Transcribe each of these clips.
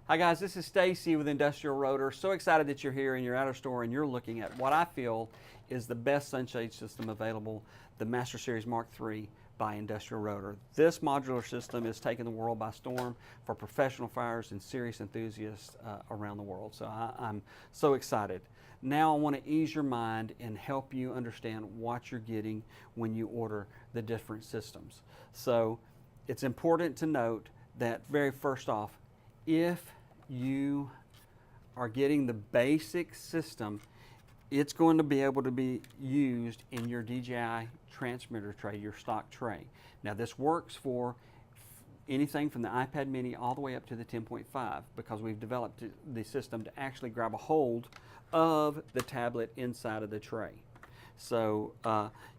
Hi guys, this is Stacy with Industrial Rotor. So excited that you're here and you're at our store and you're looking at what I feel is the best sunshade system available, the Master Series Mark III by Industrial Rotor. This modular system is taking the world by storm for professional fires and serious enthusiasts around the world. So I'm so excited. Now I want to ease your mind and help you understand what you're getting when you order the different systems. So it's important to note that very first off, if you are getting the basic system, it's going to be able to be used in your DJI transmitter tray, your stock tray. Now this works for anything from the iPad mini all the way up to the 10.5 because we've developed the system to actually grab a hold of the tablet inside of the tray. So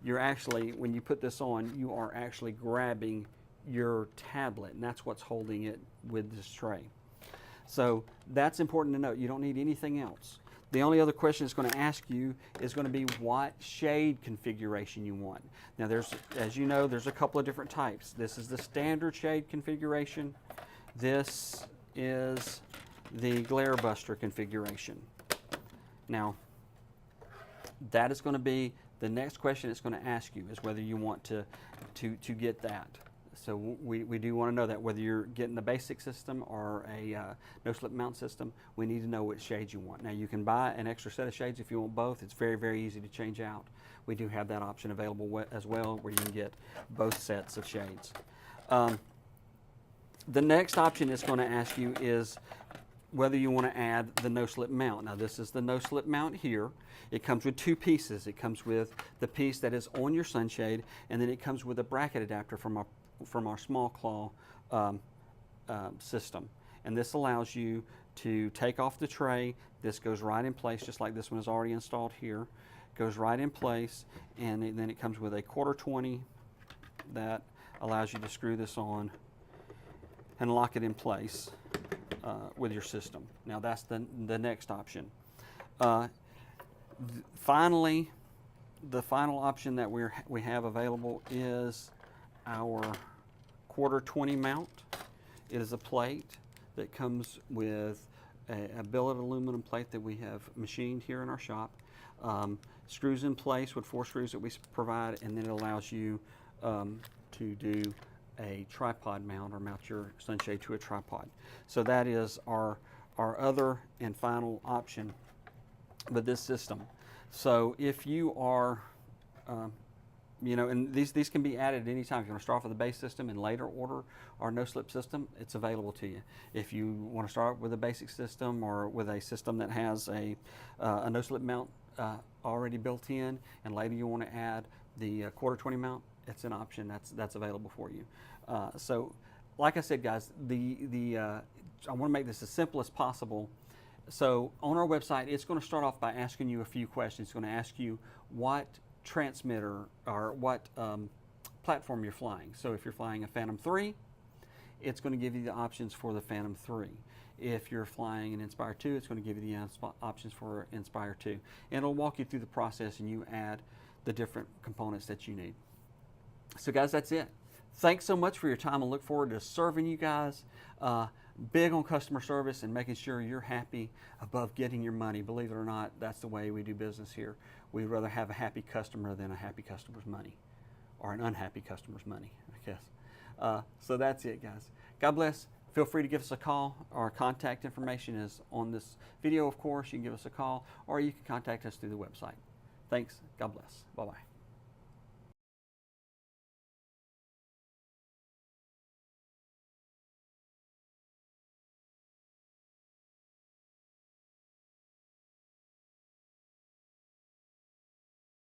you're actually, when you put this on, you are actually grabbing your tablet, and that's what's holding it with this tray. So that's important to note. You don't need anything else. The only other question it's going to ask you is going to be what shade configuration you want. Now there's, as you know, there's a couple of different types. This is the standard shade configuration. This is the glare buster configuration. Now that is going to be the next question it's going to ask you, is whether you want to get that. So we do want to know that whether you're getting the basic system or a no-slip mount system, we need to know which shades you want. Now you can buy an extra set of shades if you want both. It's very, very easy to change out. We do have that option available as well, where you can get both sets of shades. The next option it's going to ask you is whether you want to add the no-slip mount. Now this is the no-slip mount here. It comes with two pieces. It comes with the piece that is on your sunshade, and then it comes with a bracket adapter from our small claw system. And this allows you to take off the tray. This goes right in place, just like this one is already installed here. Goes right in place, and then it comes with a 1/4-20 that allows you to screw this on and lock it in place with your system. Now that's the next option. Finally, the final option that we have available is our 1/4-20 mount. It is a plate that comes with a billet aluminum plate that we have machined here in our shop. Screws in place with 4 screws that we provide, and then it allows you to do a tripod mount, or mount your sunshade to a tripod. So that is our other and final option with this system. So if you are you know, and these can be added at any time. If you want to start off with the base system and later order our no-slip system, it's available to you. If you want to start with a basic system or with a system that has a no-slip mount already built in, and later you want to add the 1/4-20 mount, it's an option that's available for you. So, like I said, guys, I want to make this as simple as possible. So on our website, it's going to start off by asking you a few questions. It's going to ask you what transmitter or what platform you're flying. So if you're flying a Phantom 3, it's going to give you the options for the Phantom 3. If you're flying an Inspire 2, it's going to give you the options for Inspire 2. And it'll walk you through the process, and you add the different components that you need. So guys, that's it. Thanks so much for your time. I look forward to serving you guys. Big on customer service and making sure you're happy above getting your money. Believe it or not, that's the way we do business here. We'd rather have a happy customer than a happy customer's money, or an unhappy customer's money, I guess. So that's it, guys. God bless. Feel free to give us a call. Our contact information is on this video, of course. You can give us a call, or you can contact us through the website. Thanks. God bless. Bye-bye.